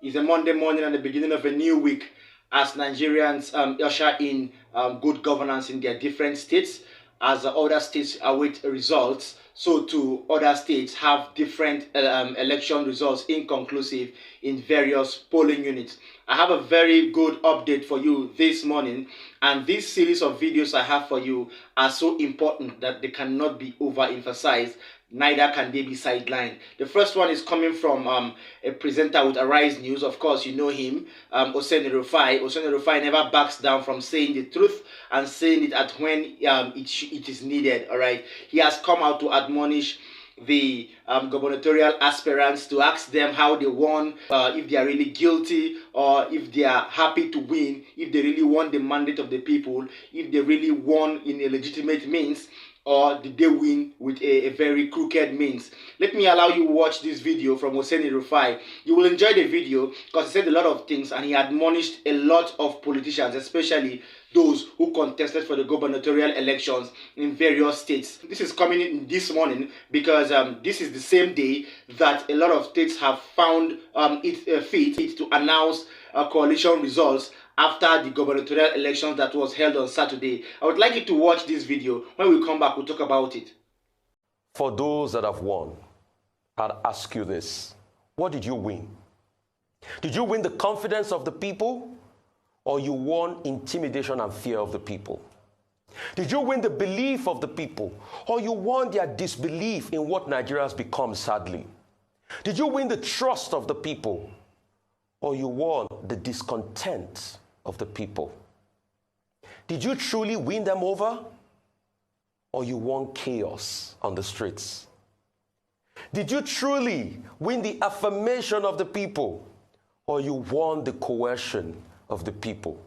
It's a Monday morning and the beginning of a new week as Nigerians usher in good governance in their different states. As other states await results, so too other states have different election results inconclusive in various polling units. I have a very good update for you this morning, and this series of videos I have for you are so important that they cannot be overemphasized, neither can they be sidelined. The first one is coming from a presenter with Arise News. Of course, you know him, Oseni Rufai. Oseni Rufai never backs down from saying the truth and saying it at when it is needed. All right, he has come out to admonish the gubernatorial aspirants to ask them how they won, if they are really guilty or if they are happy to win, if they really won the mandate of the people, if they really won in a legitimate means, or did they win with a very crooked means. Let me allow you to watch this video from Oseni Rufai. You will enjoy the video because he said a lot of things and he admonished a lot of politicians, especially those who contested for the gubernatorial elections in various states. This is coming in this morning because this is the same day that a lot of states have found it fit to announce coalition results after the gubernatorial elections that was held on Saturday. I would like you to watch this video. When we come back, we'll talk about it. For those that have won, I'd ask you this. What did you win? Did you win the confidence of the people, or you won intimidation and fear of the people? Did you win the belief of the people, or you won their disbelief in what Nigeria has become, sadly? Did you win the trust of the people, or you won the discontent of the people? Did you truly win them over, or you won chaos on the streets? Did you truly win the affirmation of the people, or you won the coercion of the people?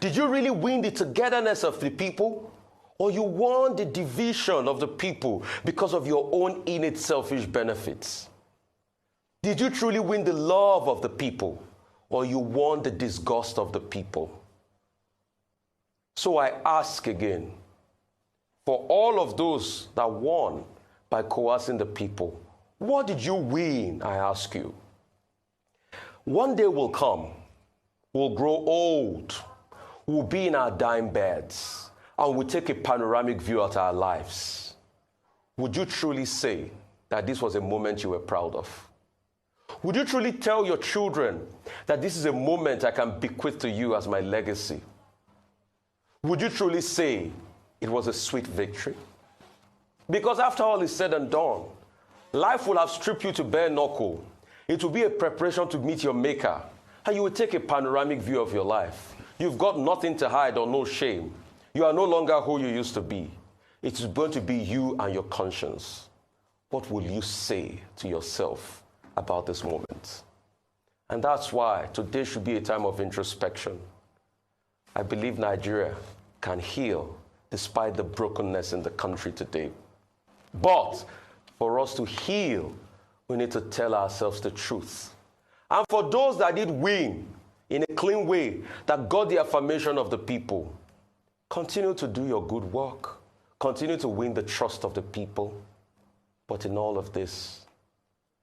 Did you really win the togetherness of the people, or you won the division of the people because of your own innate selfish benefits? Did you truly win the love of the people, or you won the disgust of the people? So I ask again, for all of those that won by coercing the people, what did you win, I ask you? One day will come, we'll grow old, we'll be in our dying beds, and we'll take a panoramic view at our lives. Would you truly say that this was a moment you were proud of? Would you truly tell your children that this is a moment I can bequeath to you as my legacy? Would you truly say it was a sweet victory? Because after all is said and done, life will have stripped you to bare knuckle. It will be a preparation to meet your maker, and you will take a panoramic view of your life. You've got nothing to hide or no shame. You are no longer who you used to be. It is going to be you and your conscience. What will you say to yourself about this moment? And that's why today should be a time of introspection. I believe Nigeria can heal despite the brokenness in the country today. But for us to heal, we need to tell ourselves the truth. And for those that did win in a clean way, that got the affirmation of the people, continue to do your good work. Continue to win the trust of the people. But in all of this,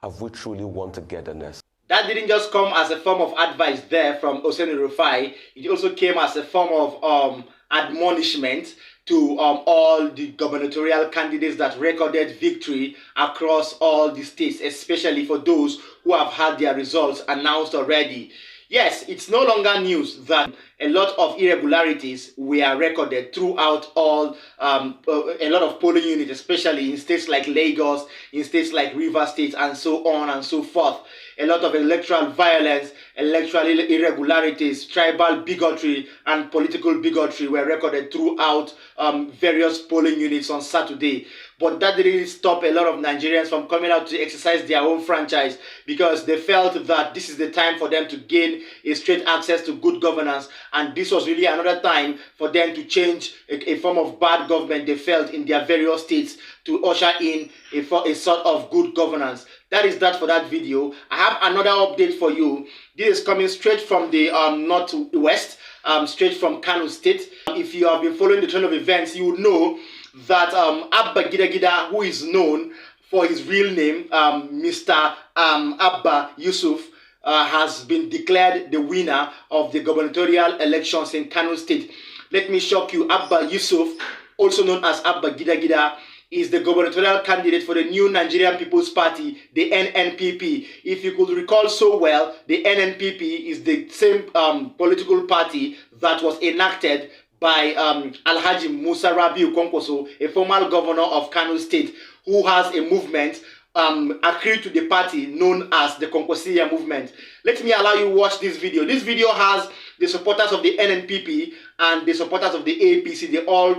have we truly won togetherness? That didn't just come as a form of advice there from Oseni Rufai. It also came as a form of admonishment to all the gubernatorial candidates that recorded victory across all the states, especially for those who have had their results announced already. Yes, it's no longer news that a lot of irregularities were recorded throughout all a lot of polling units, especially in states like Lagos, in states like Rivers State, and so on and so forth. A lot of electoral violence, electoral irregularities, tribal bigotry, and political bigotry were recorded throughout various polling units on Saturday. But that didn't stop a lot of Nigerians from coming out to exercise their own franchise, because they felt that this is the time for them to gain a straight access to good governance, and this was really another time for them to change a form of bad government they felt in their various states to usher in a sort of good governance. That is that for that video. I have another update for you. This is coming straight from the northwest, straight from Kano State. If you have been following the trend of events, you would know that Abba Gida, who is known for his real name, Mr. Abba Yusuf, has been declared the winner of the gubernatorial elections in Kano State. Let me shock you, Abba Yusuf, also known as Abba Gida Gida, is the gubernatorial candidate for the new Nigerian People's Party, the NNPP. If you could recall so well, the NNPP is the same political party that was enacted by Alhaji Musa Rabiu Kwankwaso, a former governor of Kano State, who has a movement accrued to the party known as the Konkwasiya movement. Let me allow you to watch this video. This video has the supporters of the NNPP and the supporters of the APC, the All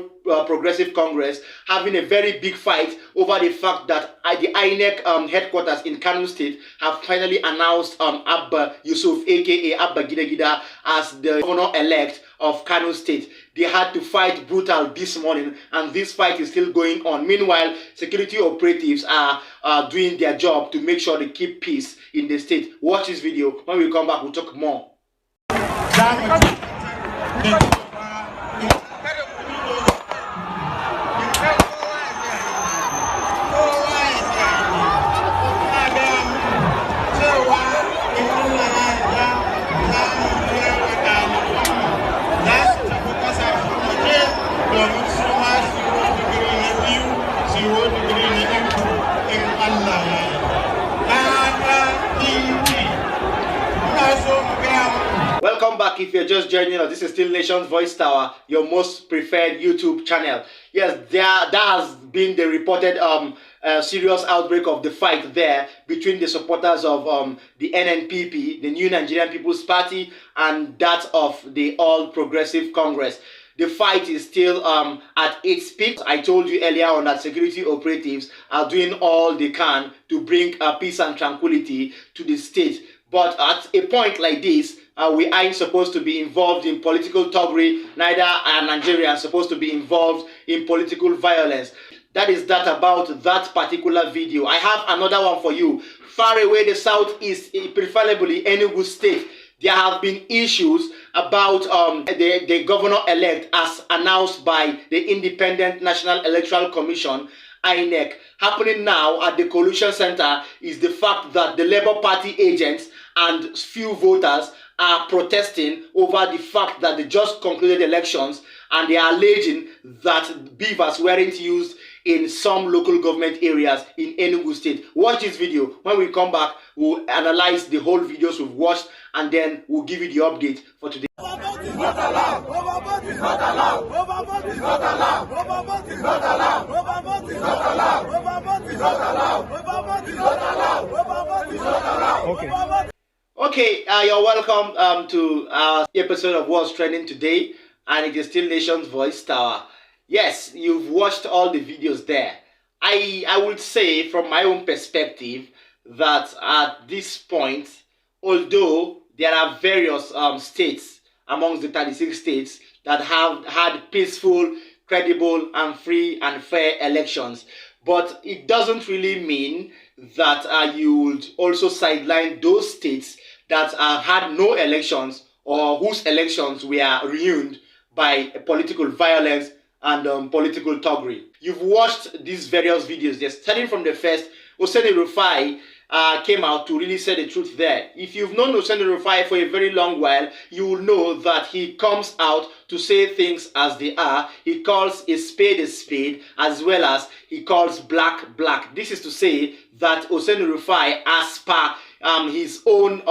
Progressive Congress, having a very big fight over the fact that the INEC headquarters in Kano State have finally announced Abba Yusuf, aka Abba Gida Gida, as the governor-elect of Kano State. They had to fight brutal this morning, and this fight is still going on. Meanwhile, security operatives are doing their job to make sure they keep peace in the state. Watch this video. When we come back, we'll talk more. Welcome back. If you're just joining us, this is still Nation's Voice Tower, your most preferred YouTube channel. Yes, that has been the reported serious outbreak of the fight there between the supporters of the NNPP, the New Nigerian People's Party, and that of the All Progressive Congress. The fight is still at its peak. I told you earlier on that security operatives are doing all they can to bring peace and tranquility to the state. But at a point like this, we aren't supposed to be involved in political thuggery. Neither are Nigerians supposed to be involved in political violence. That is that about that particular video. I have another one for you. Far away the southeast, preferably Enugu State, there have been issues about the governor-elect as announced by the Independent National Electoral Commission, INEC. Happening now at the Collusion Center is the fact that the Labour Party agents and few voters are protesting over the fact that they just concluded elections, and they are alleging that beavers weren't used in some local government areas in Enugu State. Watch this video. When we come back, we'll analyze the whole videos we've watched, and then we'll give you the update for today. Overvote is not allowed. Overvote is not allowed. Overvote is not allowed. Overvote is not allowed. Overvote is not allowed. Overvote is not allowed. Overvote is not allowed. Overvote is not allowed. Okay. Okay, you're welcome to our episode of What's Trending today, and it is still Nation's Voice Tower. Yes, you've watched all the videos there. I would say from my own perspective that at this point, although there are various states amongst the 36 states that have had peaceful, credible, and free and fair elections, but it doesn't really mean that you would also sideline those states that had no elections or whose elections were ruined by political violence and political thuggery. You've watched these various videos. They're starting from the first. Oseni Rufai came out to really say the truth there. If you've known Oseni Rufai for a very long while, you will know that he comes out to say things as they are. He calls a spade as well as he calls black black. This is to say that Oseni Rufai, as per his own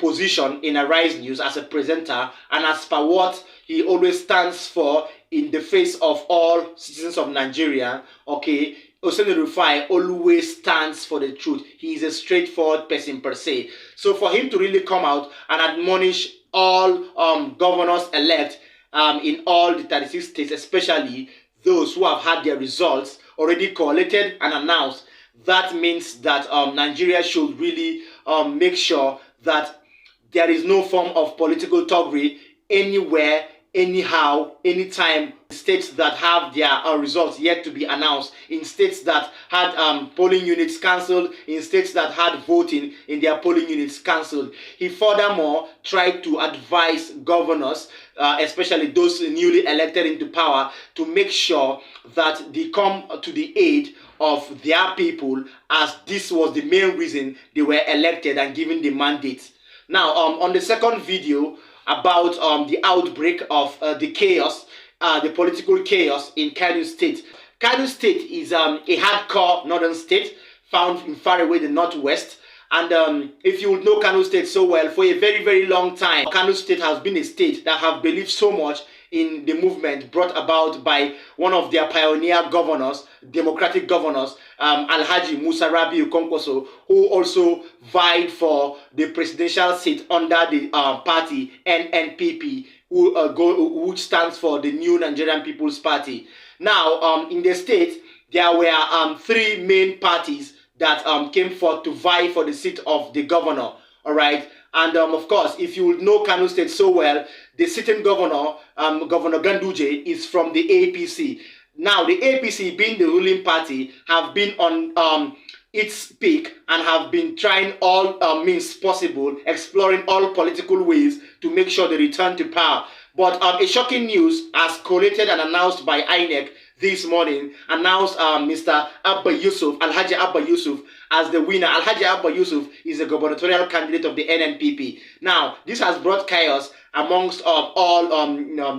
position in Arise News as a presenter, and as per what he always stands for in the face of all citizens of Nigeria, okay, Oseni Rufai always stands for the truth. He is a straightforward person per se. So for him to really come out and admonish all governors-elect in all the 36 states, especially those who have had their results already collated and announced, that means that Nigeria should really make sure that there is no form of political thuggery anywhere anyhow, anytime. States that have their results yet to be announced, in states that had polling units cancelled, in states that had voting in their polling units cancelled. He furthermore tried to advise governors, especially those newly elected into power, to make sure that they come to the aid of their people, as this was the main reason they were elected and given the mandate. Now, on the second video about the outbreak of the chaos, the political chaos in Kano State. Kano State is a hardcore northern state found in far away the northwest. And if you know Kano State so well, for a very, very long time, Kano State has been a state that have believed so much in the movement brought about by one of their pioneer governors, democratic governors, Alhaji Musa Rabiu Kwankwaso, who also vied for the presidential seat under the party NNPP, which stands for the New Nigerian People's Party. Now, in the state, there were three main parties that came forth to vie for the seat of the governor. All right. And of course, if you know Kano State so well, the sitting governor, Governor Ganduje, is from the APC. Now, the APC, being the ruling party, have been on its peak and have been trying all means possible, exploring all political ways to make sure they return to power. But a shocking news, as collated and announced by INEC this morning, announced Mr. Abba Yusuf, Alhaji Abba Yusuf, as the winner. Alhaji Abba Yusuf is the gubernatorial candidate of the NNPP. Now, this has brought chaos amongst all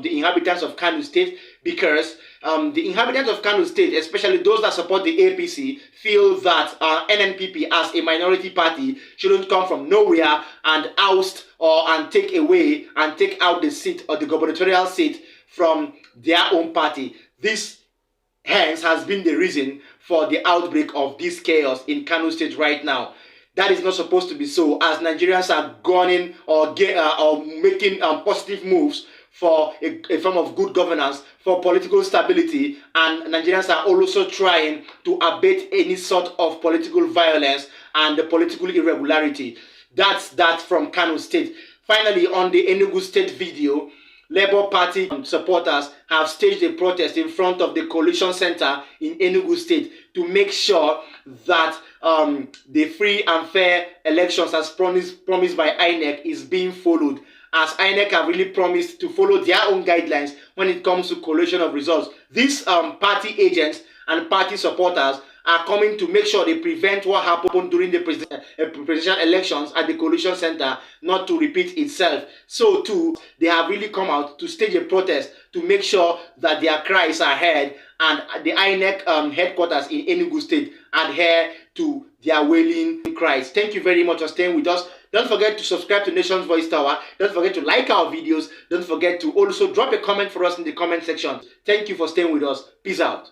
the inhabitants of Kano State, because the inhabitants of Kano State, especially those that support the APC, feel that NNPP as a minority party shouldn't come from nowhere and oust and take away and take out the seat or the gubernatorial seat from their own party. This hence has been the reason for the outbreak of this chaos in Kano State right now. That is not supposed to be so, as Nigerians are gunning or making positive moves for a form of good governance, for political stability, and Nigerians are also trying to abate any sort of political violence and the political irregularity. That's that from Kano State. Finally, on the Enugu State video, Labour Party supporters have staged a protest in front of the Coalition Center in Enugu State to make sure that the free and fair elections as promised by INEC is being followed, as INEC have really promised to follow their own guidelines when it comes to collation of results. These party agents and party supporters are coming to make sure they prevent what happened during the presidential elections at the Coalition Center not to repeat itself. So too, they have really come out to stage a protest to make sure that their cries are heard, and the INEC headquarters in Enugu State adhere to their wailing cries. Thank you very much for staying with us. Don't forget to subscribe to Nation's Voice Tower. Don't forget to like our videos. Don't forget to also drop a comment for us in the comment section. Thank you for staying with us. Peace out.